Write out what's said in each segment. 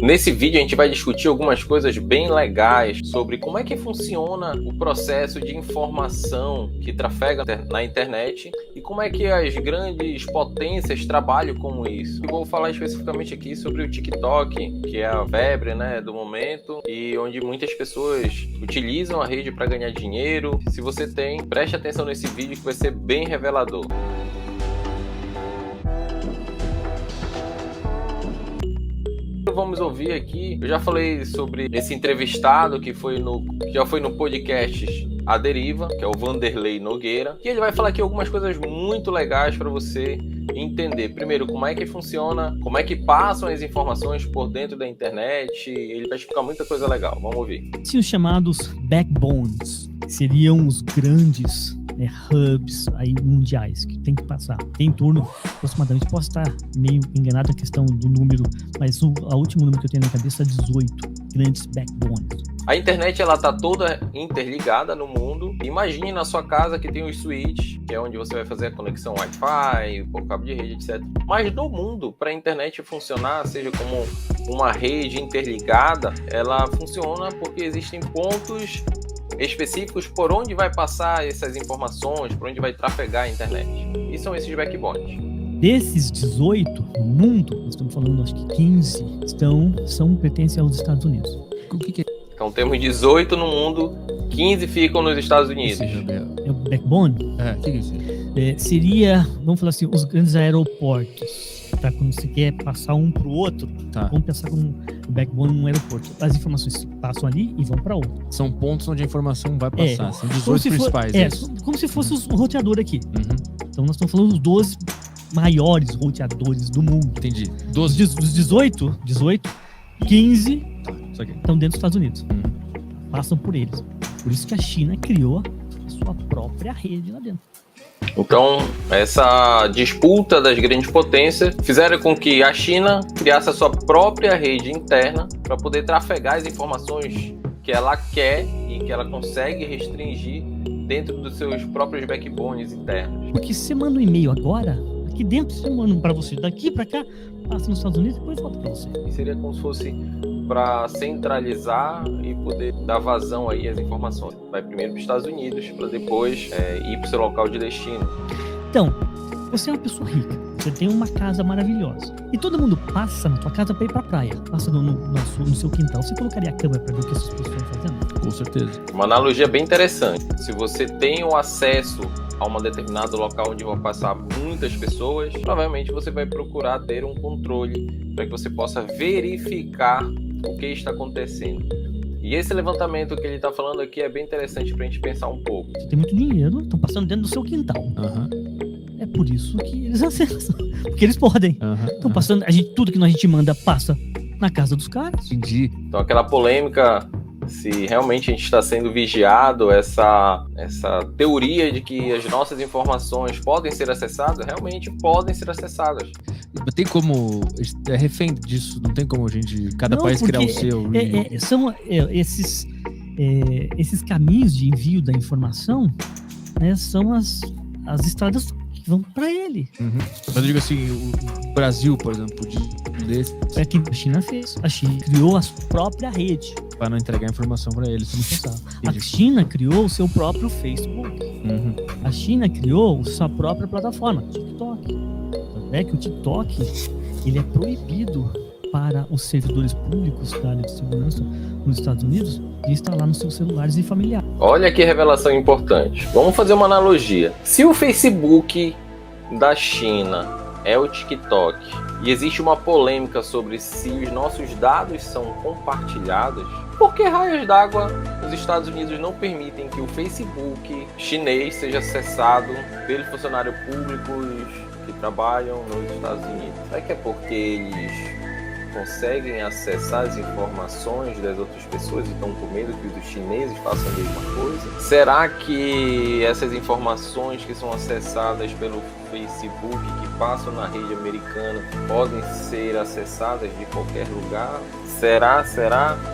Nesse vídeo a gente vai discutir algumas coisas bem legais sobre como é que funciona o processo de informação que trafega na internet e como é que as grandes potências trabalham com isso. Eu vou falar especificamente aqui sobre o TikTok, que é a febre, do momento e onde muitas pessoas utilizam a rede para ganhar dinheiro. Se você tem, preste atenção nesse vídeo que vai ser bem revelador. Vamos ouvir aqui. Eu já falei sobre esse entrevistado que já foi no podcast A Deriva, que é o Vanderlei Nogueira, e ele vai falar aqui algumas coisas muito legais para você entender. Primeiro, como é que funciona, como é que passam as informações por dentro da internet. Ele vai explicar muita coisa legal. Vamos ouvir. Os chamados backbones seriam os grandes hubs aí mundiais que tem que passar. Tem em torno, aproximadamente, posso estar meio enganado na questão do número, mas o último número que eu tenho na cabeça é 18 grandes backbones. A internet ela tá toda interligada no mundo. Imagine na sua casa que tem os switches, que é onde você vai fazer a conexão Wi-Fi, por cabo de rede, etc. Mas no mundo, para a internet funcionar, seja como uma rede interligada, ela funciona porque existem pontos específicos por onde vai passar essas informações, por onde vai trafegar a internet. E são esses backbones. Desses 18 no mundo, nós estamos falando, acho que 15 pertencem aos Estados Unidos. O que é? Então temos 18 no mundo, 15 ficam nos Estados Unidos. É o backbone? O que é isso? Seria, vamos falar assim, os grandes aeroportos. Tá? Quando você quer passar um para o outro, vamos pensar como o backbone num aeroporto. As informações passam ali e vão para outro. São pontos onde a informação vai passar. São 18 principais. Como se fosse o roteador aqui. Então nós estamos falando dos 12 maiores roteadores do mundo. Entendi. Dos 18, 15 estão dentro dos Estados Unidos. Passam por eles. Por isso que a China criou a sua própria rede lá dentro. Então, essa disputa das grandes potências fizeram com que a China criasse a sua própria rede interna para poder trafegar as informações que ela quer e que ela consegue restringir dentro dos seus próprios backbones internos. Porque se você manda um e-mail agora, aqui dentro você manda para você, daqui para cá, passa nos Estados Unidos e depois volta para você. E seria como se fosse para centralizar e poder dar vazão aí às informações. Vai primeiro para os Estados Unidos, para depois ir para o seu local de destino. Então, você é uma pessoa rica, você tem uma casa maravilhosa, e todo mundo passa na tua casa para ir para a praia, passa no seu quintal. Você colocaria a câmera para ver o que essas pessoas estão fazendo? Com certeza. Uma analogia bem interessante. Se você tem o acesso a um determinado local onde vão passar muitas pessoas, provavelmente você vai procurar ter um controle para que você possa verificar o que está acontecendo. E esse levantamento que ele está falando aqui é bem interessante para a gente pensar um pouco. Você tem muito dinheiro, estão passando dentro do seu quintal. É por isso que eles acessam, porque eles podem. Estão passando, tudo que a gente manda passa na casa dos caras. Entendi. Então aquela polêmica, se realmente a gente está sendo vigiado, essa teoria de que as nossas informações podem ser acessadas, realmente podem ser acessadas. Tem como, é refém disso, não tem como a gente, cada país criar o seu. São esses caminhos de envio da informação, são as estradas que vão para ele. Mas eu digo assim, o Brasil, por exemplo, é que a China fez. A China criou a sua própria rede para não entregar informação para eles. A China criou o seu próprio Facebook. A China criou a sua própria plataforma, TikTok. É que o TikTok ele é proibido para os servidores públicos da área de segurança nos Estados Unidos de instalar nos seus celulares e familiares. Olha que revelação importante. Vamos fazer uma analogia. Se o Facebook da China é o TikTok e existe uma polêmica sobre se os nossos dados são compartilhados, por que raios d'água os Estados Unidos não permitem que o Facebook chinês seja acessado pelos funcionários públicos que trabalham nos Estados Unidos? Será que é porque eles conseguem acessar as informações das outras pessoas e estão com medo que os chineses façam a mesma coisa? Será que essas informações que são acessadas pelo Facebook, que passam na rede americana, podem ser acessadas de qualquer lugar? Será?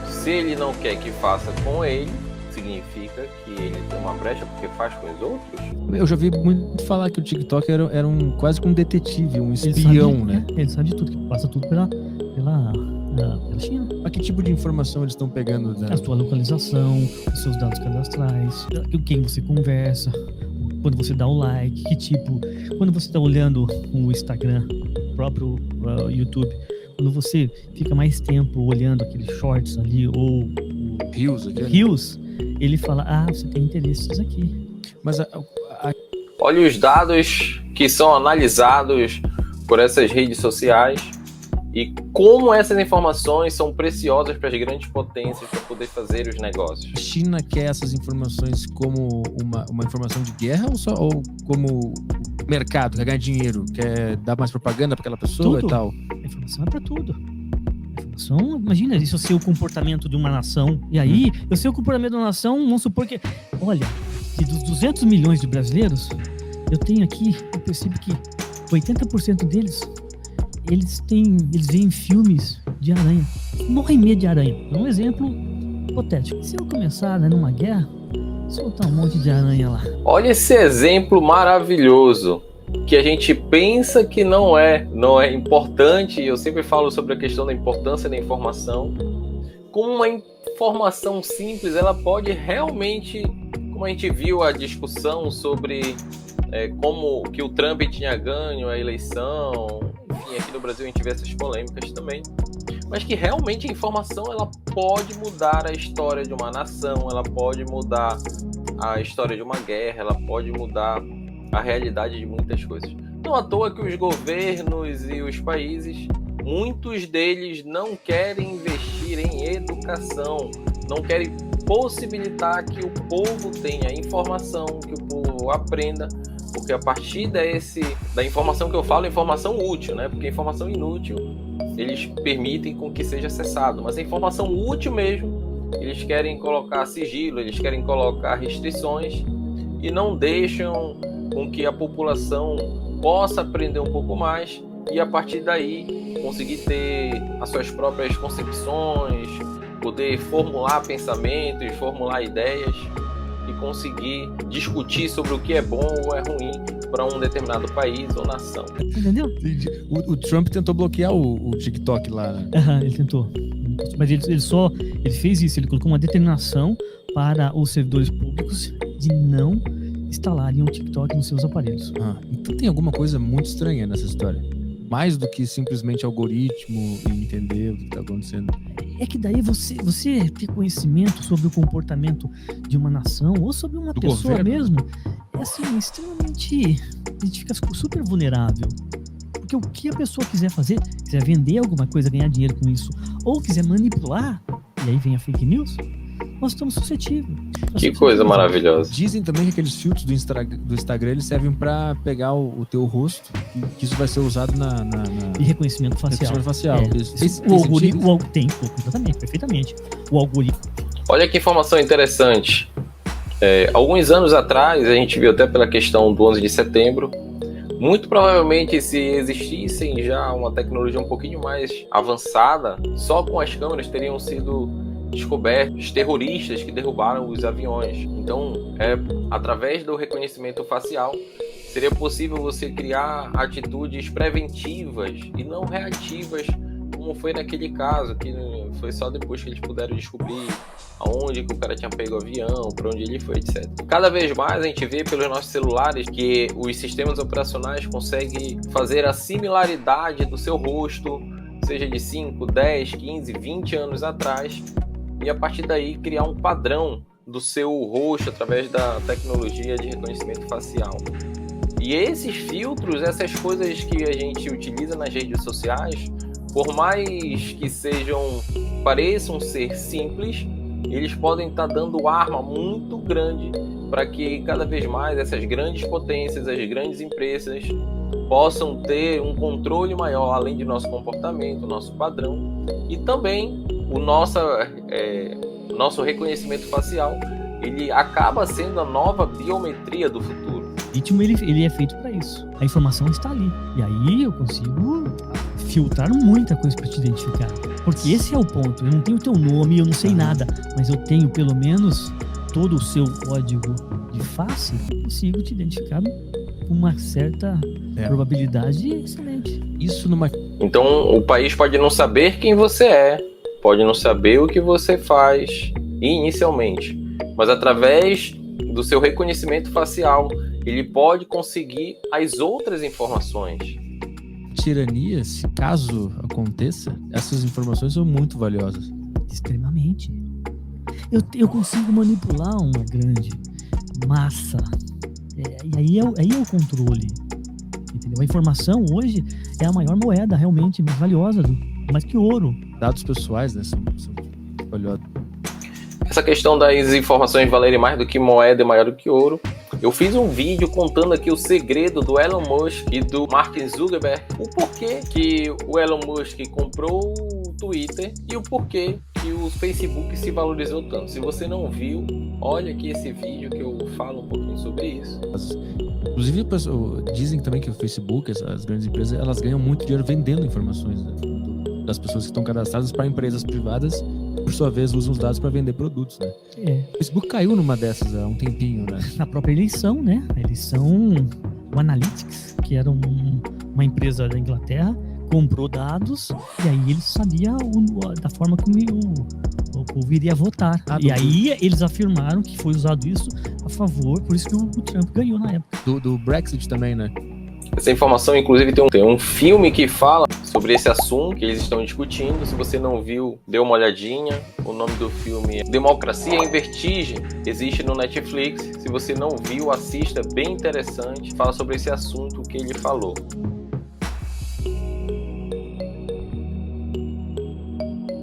Se ele não quer que faça com ele, significa que ele tem uma brecha porque faz com os outros? Eu já vi muito falar que o TikTok era quase que um detetive, um espião, né? Ele sabe de tudo, que passa tudo pela pela China. Mas que tipo de informação eles estão pegando? A sua localização, os seus dados cadastrais, com quem você conversa, quando você dá o like, que tipo... Quando você está olhando o Instagram, o próprio YouTube, quando você fica mais tempo olhando aqueles shorts ali, ou Reels, ele fala, você tem interesses aqui. Mas olha os dados que são analisados por essas redes sociais e como essas informações são preciosas para as grandes potências para poder fazer os negócios. A China quer essas informações como uma informação de guerra ou como mercado, quer ganhar dinheiro, quer dar mais propaganda para aquela pessoa tudo. E tal? A informação é para tudo. Imagina, isso é o seu comportamento de uma nação. E aí, eu sei o comportamento de uma nação, vamos supor que... Olha, dos 200 milhões de brasileiros, eu percebo que 80% deles, eles veem filmes de aranha. Morrem medo de aranha. É um exemplo hipotético. Se eu começar numa guerra, soltar um monte de aranha lá. Olha esse exemplo maravilhoso, que a gente pensa que não é importante. Eu sempre falo sobre a questão da importância da informação. Como uma informação simples, ela pode realmente, como a gente viu a discussão sobre como que o Trump tinha ganho a eleição, enfim, aqui no Brasil a gente vê essas polêmicas também, mas que realmente a informação ela pode mudar a história de uma nação, ela pode mudar a história de uma guerra, ela pode mudar a realidade de muitas coisas. Não à toa que os governos e os países, muitos deles não querem investir em educação, não querem possibilitar que o povo tenha informação, que o povo aprenda, porque a partir da informação que eu falo, é informação útil, né? Porque a informação inútil, eles permitem com que seja acessado, mas a informação útil mesmo, eles querem colocar sigilo, eles querem colocar restrições e não deixam com que a população possa aprender um pouco mais e a partir daí conseguir ter as suas próprias concepções, poder formular pensamentos, formular ideias e conseguir discutir sobre o que é bom ou é ruim para um determinado país ou nação. Entendeu? O Trump tentou bloquear o TikTok lá, né? Ele tentou. Mas ele fez isso, ele colocou uma determinação para os servidores públicos de não instalarem o TikTok nos seus aparelhos. Então tem alguma coisa muito estranha nessa história. Mais do que simplesmente algoritmo e entender o que está acontecendo. É que daí você ter conhecimento sobre o comportamento de uma nação ou sobre uma pessoa governo mesmo, é assim, extremamente... A gente fica super vulnerável. Porque o que a pessoa quiser fazer, quiser vender alguma coisa, ganhar dinheiro com isso, ou quiser manipular, e aí vem a fake news, nós estamos suscetíveis. Que coisa maravilhosa. Dizem também que aqueles filtros do Instagram eles servem para pegar o teu rosto, que isso vai ser usado E reconhecimento facial. O algoritmo tem, completamente, perfeitamente. O algoritmo. Olha que informação interessante. Alguns anos atrás, a gente viu até pela questão do 11 de setembro, muito provavelmente se existissem já uma tecnologia um pouquinho mais avançada, só com as câmeras teriam sido descobertos terroristas que derrubaram os aviões. Então, através do reconhecimento facial, seria possível você criar atitudes preventivas e não reativas, como foi naquele caso, que foi só depois que eles puderam descobrir aonde que o cara tinha pego o avião, para onde ele foi, etc. Cada vez mais a gente vê pelos nossos celulares que os sistemas operacionais conseguem fazer a similaridade do seu rosto, seja de 5, 10, 15, 20 anos atrás, e a partir daí criar um padrão do seu rosto através da tecnologia de reconhecimento facial. E esses filtros, essas coisas que a gente utiliza nas redes sociais, por mais que pareçam ser simples, eles podem estar dando arma muito grande para que cada vez mais essas grandes potências, as grandes empresas, possam ter um controle maior além do nosso comportamento, nosso padrão, e também o nosso reconhecimento facial, ele acaba sendo a nova biometria do futuro. O algoritmo ele é feito para isso. A informação está ali. E aí eu consigo filtrar muita coisa para te identificar. Porque esse é o ponto. Eu não tenho o teu nome, eu não sei nada, mas eu tenho pelo menos todo o seu código de face, eu consigo te identificar com uma certa probabilidade excelente. Isso numa Então, o país pode não saber quem você é, pode não saber o que você faz inicialmente, mas através do seu reconhecimento facial, ele pode conseguir as outras informações. Tirania, se caso aconteça, essas informações são muito valiosas. Extremamente. Eu consigo manipular uma grande massa. E aí é o controle. Entendeu? A informação hoje é a maior moeda realmente mais valiosa, mais que ouro. Dados pessoais, né, são valiosos. Essa questão das informações valerem mais do que moeda e maior do que ouro. Eu fiz um vídeo contando aqui o segredo do Elon Musk e do Mark Zuckerberg. O porquê que o Elon Musk comprou o Twitter e o porquê que o Facebook se valorizou tanto. Se você não viu, olha aqui esse vídeo que eu falo um pouquinho sobre isso. Inclusive, dizem também que o Facebook, as grandes empresas, elas ganham muito dinheiro vendendo informações, né, das pessoas que estão cadastradas para empresas privadas, por sua vez, usam os dados para vender produtos, né? O Facebook caiu numa dessas há um tempinho, né? Na própria eleição, né? A eleição, o Analytics, que era uma empresa da Inglaterra, comprou dados e aí ele sabia da forma como o povo iria votar. E aí eles afirmaram que foi usado isso a favor, por isso que o Trump ganhou na época. Do Brexit também, né? Essa informação, inclusive, tem um filme que fala sobre esse assunto que eles estão discutindo. Se você não viu, dê uma olhadinha. O nome do filme é Democracia em Vertigem. Existe no Netflix. Se você não viu, assista. É bem interessante. Fala sobre esse assunto que ele falou.